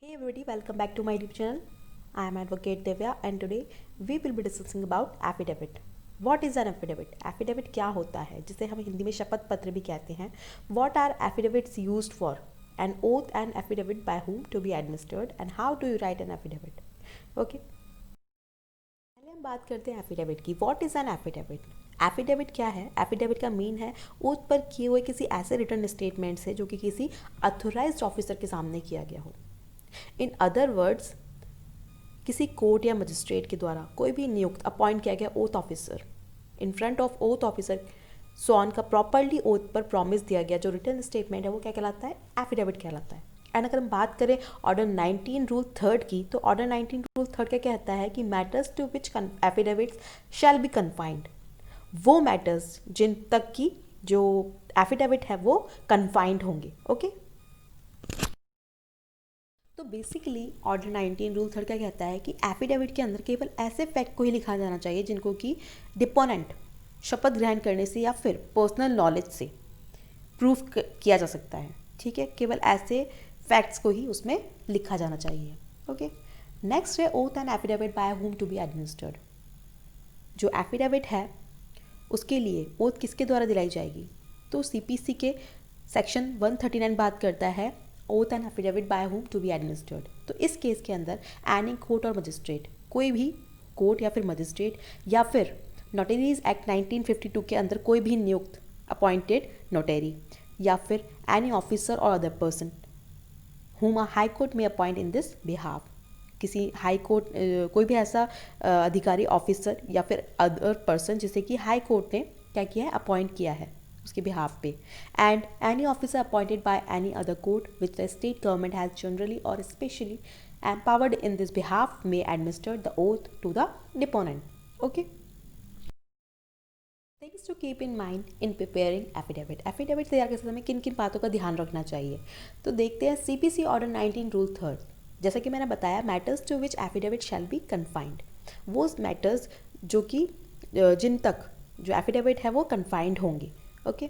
Hey everybody, welcome back to my YouTube channel. I am Advocate Divya and today we will be discussing about affidavit. What is an affidavit? Affidavit क्या होता है जिसे हम हिंदी में शपथ पत्र भी कहते हैं. What are affidavits used for? An oath and affidavit by whom to be administered and how do you write an affidavit? Okay. पहले हम बात करते हैं एफिडेविट की. What is an affidavit? Affidavit क्या है? एफिडेविट का मीन है ओथ पर किए हुए किसी ऐसे रिटर्न स्टेटमेंट से जो कि किसी अथोराइज्ड ऑफिसर के सामने किया गया हो. इन अदर वर्ड्स, किसी कोर्ट या मजिस्ट्रेट के द्वारा कोई भी नियुक्त अपॉइंट किया गया oath officer in front of oath officer sworn का प्रॉपरली ओथ पर प्रॉमिस दिया गया जो रिटर्न स्टेटमेंट है वो क्या कहलाता है? एफिडेविट कहलाता है. एंड अगर हम बात करें ऑर्डर 19 रूल 3 की, तो ऑर्डर 19 रूल 3 क्या कहता है कि matters to which affidavits shall be confined. वो मैटर्स जिन तक की जो एफिडेविट है वो कन्फाइंड होंगे. ओके. तो बेसिकली ऑर्डर 19 रूल 3 क्या कहता है कि एफिडेविट के अंदर केवल ऐसे फैक्ट को ही लिखा जाना चाहिए जिनको कि डिपोनेंट शपथ ग्रहण करने से या फिर पर्सनल नॉलेज से प्रूफ किया जा सकता है. ठीक है, केवल ऐसे फैक्ट्स को ही उसमें लिखा जाना चाहिए. ओके. नेक्स्ट है oath and affidavit by whom to be administered. जो एफिडेविट है उसके लिए ओथ किसके द्वारा दिलाई जाएगी? तो सीपीसी के सेक्शन 139 बात करता है oath and affidavit by whom to be administered. तो इस केस के अंदर एनी कोर्ट और मजिस्ट्रेट, कोई भी कोर्ट या फिर मजिस्ट्रेट या फिर नोटरीज एक्ट 1952 के अंदर कोई भी नियुक्त अपॉइंटेड नोटरी या फिर एनी ऑफिसर और other person whom a high court may appoint in this behalf. किसी हाई कोर्ट कोई भी ऐसा अधिकारी ऑफिसर या फिर अदर पर्सन जिसे कि हाई कोर्ट ने क्या किया है? अपॉइंट किया है उसके बिहाफ पे. And any officer appointed by any other court which the state government has generally और specially empowered in this behalf may administer the oath to the deponent. Okay. Things to keep in mind in preparing affidavit. Affidavit तैयार करते समय किन किन बातों का ध्यान रखना चाहिए? तो देखते हैं सीपीसी ऑर्डर 19 रूल 3. जैसा कि मैंने बताया, matters to which affidavit shall be confined. वो मैटर्स जो कि जिन तक जो एफिडेविट है वो कन्फाइंड होंगे. Okay.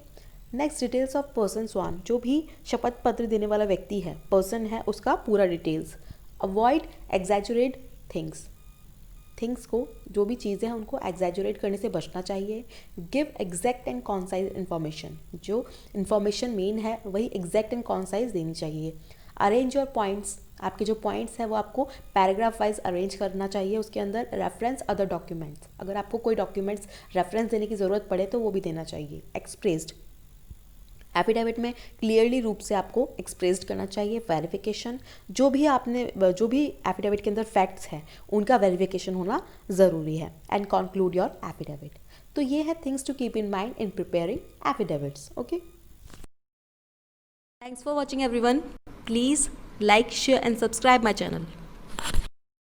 Next, details of person one. जो भी शपथ पत्र देने वाला व्यक्ति है, पर्सन है, उसका पूरा डिटेल्स. अवॉइड एग्जैजुरेट थिंग्स को, जो भी चीज़ें हैं उनको एग्जैजुरेट करने से बचना चाहिए. Give exact and concise information. जो इन्फॉर्मेशन मेन है वही एग्जैक्ट एंड कॉन्साइज देनी चाहिए. Arrange your points. आपके जो पॉइंट्स हैं वो आपको पैराग्राफ वाइज अरेंज करना चाहिए. उसके अंदर रेफरेंस अदर डॉक्यूमेंट्स, अगर आपको कोई डॉक्यूमेंट्स रेफरेंस देने की ज़रूरत पड़े तो वो भी देना चाहिए. एक्सप्रेस्ड. एफिडेविट में क्लियरली रूप से आपको एक्सप्रेस्ड करना चाहिए. वेरिफिकेशन, जो भी एफिडेविट के अंदर फैक्ट्स हैं उनका वेरिफिकेशन होना ज़रूरी है. And conclude your affidavit. तो ये है things to keep in mind in preparing affidavits. Okay. Thanks for watching everyone. Please like, share and subscribe my channel.